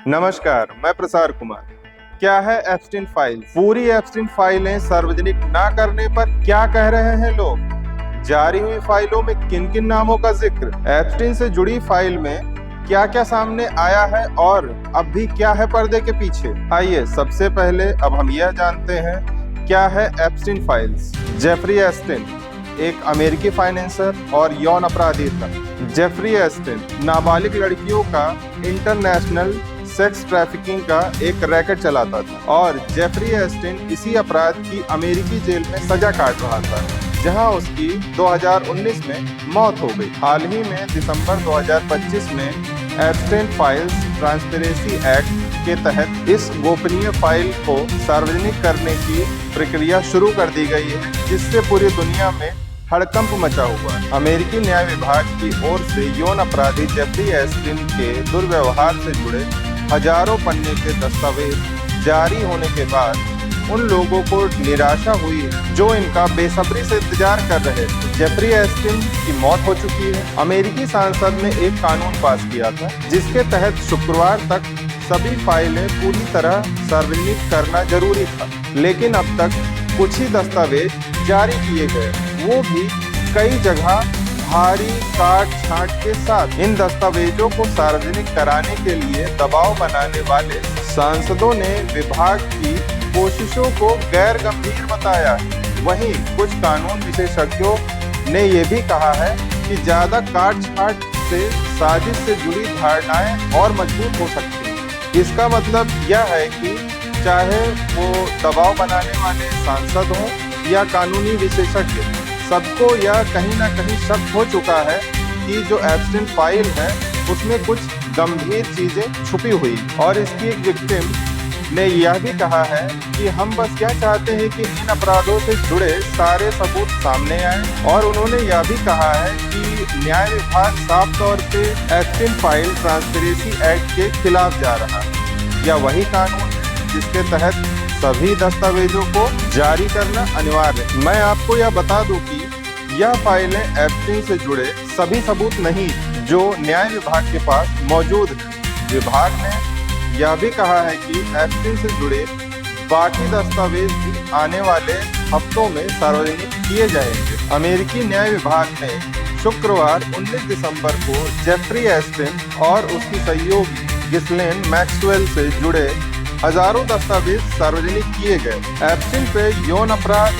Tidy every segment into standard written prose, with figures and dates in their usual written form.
नमस्कार, मैं प्रसार कुमार। क्या है एप्स्टीन फाइल? पूरी एप्स्टीन फाइलें सार्वजनिक ना करने पर क्या कह रहे हैं लोग? जारी हुई फाइलों में किन किन नामों का जिक्र? एप्स्टीन से जुड़ी फाइल में क्या क्या सामने आया है और अब भी क्या है पर्दे के पीछे? आइए सबसे पहले अब हम यह जानते हैं क्या है एप्स्टीन फाइल्स। जेफरी एप्स्टीन एक अमेरिकी फाइनेंसर और यौन अपराधी था। जेफरी एप्स्टीन नाबालिग लड़कियों का इंटरनेशनल सेक्स ट्रैफिकिंग का एक रैकेट चलाता था और जेफरी एप्स्टीन इसी अपराध की अमेरिकी जेल में सजा काट रहा था, जहां उसकी 2019 में मौत हो गई। हाल ही में दिसंबर 2025 में एप्स्टीन फाइल्स ट्रांसपेरेंसी एक्ट के तहत इस गोपनीय फाइल को सार्वजनिक करने की प्रक्रिया शुरू कर दी गई है, जिससे पूरी दुनिया में हड़कंप मचा हुआ है। अमेरिकी न्याय विभाग की ओर से यौन अपराधी जेफरी एप्स्टीन के दुर्व्यवहार से जुड़े हजारों पन्ने के दस्तावेज जारी होने के बाद उन लोगों को निराशा हुई जो इनका बेसब्री से इंतजार कर रहे थे। जेफरी एप्स्टीन की मौत हो चुकी है। अमेरिकी सांसद ने एक कानून पास किया था जिसके तहत शुक्रवार तक सभी फाइलें पूरी तरह सार्वजनिक करना जरूरी था, लेकिन अब तक कुछ ही दस्तावेज जारी किए गए, वो भी कई जगह भारी काट छांट के साथ। इन दस्तावेजों को सार्वजनिक कराने के लिए दबाव बनाने वाले सांसदों ने विभाग की कोशिशों को गैर गंभीर बताया है। वहीं कुछ कानून विशेषज्ञों ने यह भी कहा है कि ज्यादा काट छांट से साजिश से जुड़ी धारणाएं और मजबूत हो सकती हैं। इसका मतलब यह है कि चाहे वो दबाव बनाने वाले सांसद हों या कानूनी विशेषज्ञ, सबको यह कहीं ना कहीं शक हो चुका है कि जो एप्स्टीन फाइल है उसमें कुछ गंभीर चीजें छुपी हुई। और इसकी एक विक्टिम ने यह भी कहा है कि हम बस यह चाहते हैं कि इन अपराधों से जुड़े सारे सबूत सामने आए। और उन्होंने यह भी कहा है कि न्याय विभाग साफ तौर पे एप्स्टीन फाइल ट्रांसपेरेंसी एक्ट के खिलाफ जा रहा है। यह वही कानून है जिसके तहत सभी दस्तावेजों को जारी करना अनिवार्य है। मैं आपको यह बता दूं कि यह फाइलें एप्स्टीन से जुड़े सभी सबूत नहीं जो न्याय विभाग के पास मौजूद हैं। विभाग ने यह भी कहा है कि एप्स्टीन से जुड़े बाकी दस्तावेज भी आने वाले हफ्तों में सार्वजनिक किए जाएंगे। अमेरिकी न्याय विभाग ने शुक्रवार 19 दिसंबर को जेफरी एप्स्टीन और उसकी सहयोगी गिस्लेन मैक्सवेल से जुड़े हजारों दस्तावेज सार्वजनिक किए गए। एप्स्टीन पे यौन अपराध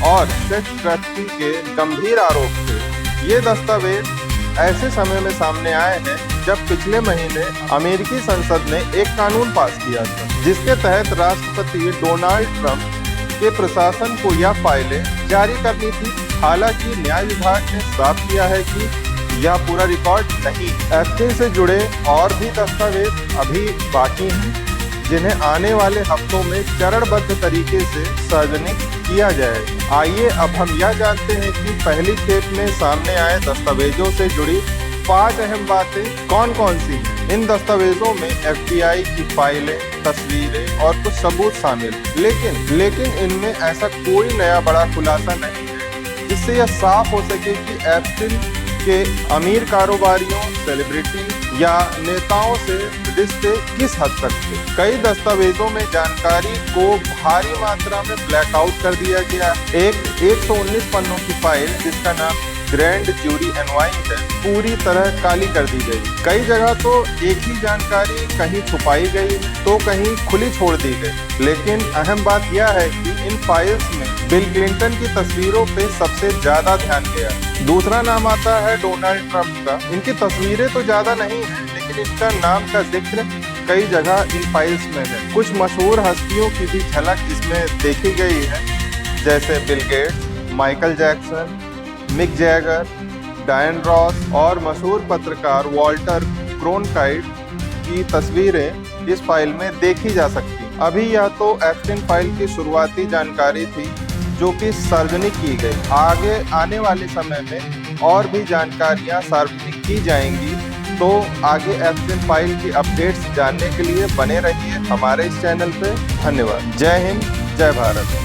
और सेक्स ट्रैफिकिंग के गंभीर आरोप थे। ये दस्तावेज ऐसे समय में सामने आए हैं जब पिछले महीने अमेरिकी संसद ने एक कानून पास किया था, जिसके तहत राष्ट्रपति डोनाल्ड ट्रंप के प्रशासन को यह फाइलें जारी करनी थी। हालांकि न्याय विभाग ने साफ किया है कि यह पूरा रिकॉर्ड नहीं। एप्स्टीन से जुड़े और भी दस्तावेज अभी बाकी हैं, जिन्हें आने वाले हफ्तों में चरणबद्ध तरीके से सार्वजनिक किया जाए। आइए अब हम यह जानते हैं कि पहली खेप में सामने आए दस्तावेजों से जुड़ी 5 अहम बातें कौन कौन सी हैं। इन दस्तावेजों में FBI की फाइलें, तस्वीरें और कुछ सबूत शामिल, लेकिन इनमें ऐसा कोई नया बड़ा खुलासा नहीं है जिससे यह साफ हो सके कि एप्स्टीन के अमीर कारोबारियों, सेलिब्रिटी या नेताओं से रिश्ते किस हद तक थे। कई दस्तावेजों में जानकारी को भारी मात्रा में ब्लैकआउट कर दिया गया। एक 119 पन्नों की फाइल जिसका नाम ग्रैंड जूरी एनवाइस है, पूरी तरह काली कर दी गई। कई जगह तो एक ही जानकारी कहीं छुपाई गई तो कहीं खुली छोड़ दी गई। लेकिन अहम बात यह है कि इन फाइल्स में बिल क्लिंटन की तस्वीरों पे सबसे ज्यादा ध्यान गया। दूसरा नाम आता है डोनाल्ड ट्रंप का। इनकी तस्वीरें तो ज्यादा नहीं है, लेकिन इनका नाम का जिक्र कई जगह इन फाइल्स में है। कुछ मशहूर हस्तियों की भी झलक इसमें देखी गई है, जैसे Bill Gates, Michael Jackson, Mick Jagger, Diana Ross और मशहूर पत्रकार वॉल्टर क्रोनकाइट की तस्वीरें इस फाइल में देखी जा सकती। अभी यह तो एप्स्टीन फाइल की शुरुआती जानकारी थी जो कि सार्वजनिक की गई। आगे आने वाले समय में और भी जानकारियां सार्वजनिक की जाएंगी, तो आगे एप्स्टीन फाइल की अपडेट्स जानने के लिए बने रहिए हमारे इस चैनल पे। धन्यवाद। जय हिंद, जय भारत।